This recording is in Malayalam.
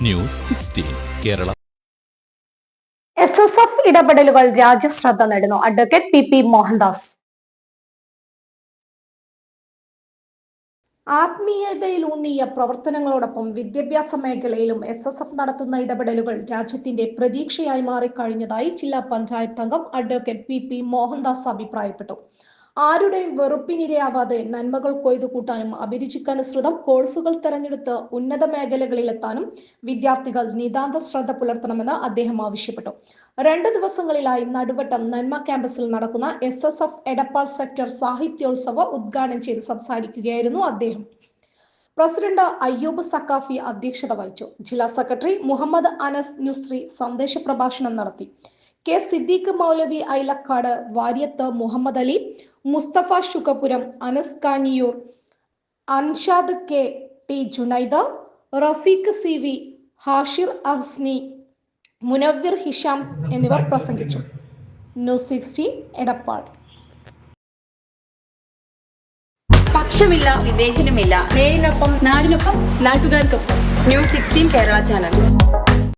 ന്യൂസ് 16 കേരള. SSF ഇടപെടലുകൾ രാജ്യശ്രദ്ധ നേടുന്നു. Advocate PP Mohandas. ആത്മീയതയിലൂന്നിയ പ്രവർത്തനങ്ങളോടൊപ്പം വിദ്യാഭ്യാസ മേഖലയിലും SSF നടത്തുന്ന ഇടപെടലുകൾ രാജ്യത്തിന്റെ പ്രതീക്ഷയായി മാറിക്കഴിഞ്ഞതായി ജില്ലാ പഞ്ചായത്ത് അംഗം അഡ്വക്കേറ്റ് PP മോഹൻദാസ് അഭിപ്രായപ്പെട്ടു. ആരുടെയും വെറുപ്പിനിരയാവാതെ നന്മകൾ കൊയ്തു കൂട്ടാനും അഭിരുചിക്കനുസൃതം കോഴ്സുകൾ തെരഞ്ഞെടുത്ത് ഉന്നത മേഖലകളിലെത്താനും വിദ്യാർത്ഥികൾ നിതാന്ത ശ്രദ്ധ പുലർത്തണമെന്ന് അദ്ദേഹം ആവശ്യപ്പെട്ടു. 2 ദിവസങ്ങളിലായി നടുവട്ടം നന്മ ക്യാമ്പസിൽ നടക്കുന്ന SSF എടപ്പാൾ സെക്ടർ സാഹിത്യോത്സവ ഉദ്ഘാടനം ചെയ്ത് സംസാരിക്കുകയായിരുന്നു അദ്ദേഹം. പ്രസിഡന്റ് അയ്യൂബ് സക്കാഫി അധ്യക്ഷത വഹിച്ചു. ജില്ലാ സെക്രട്ടറി മുഹമ്മദ് അനസ് നുസ്രി സന്ദേശ പ്രഭാഷണം നടത്തി. K. Siddique Moulavi Ailakkad, Varyath Muhammad Ali, Musthafa Shukapuram, Anas Kaniyur, Anshad K. T. Junaid, Rafeeq CV, Hashir Ahsani, Munavvir Hisham എന്നിവർ പ്രസംഗിച്ചു. ന്യൂസ് 16 എടപ്പാൾ. പക്ഷമില്ല, വിവേചനമില്ല. നേരിനൊപ്പം, നാടിനൊപ്പം, നാട്ടുകാർക്കൊപ്പം. News 16 Kerala channel.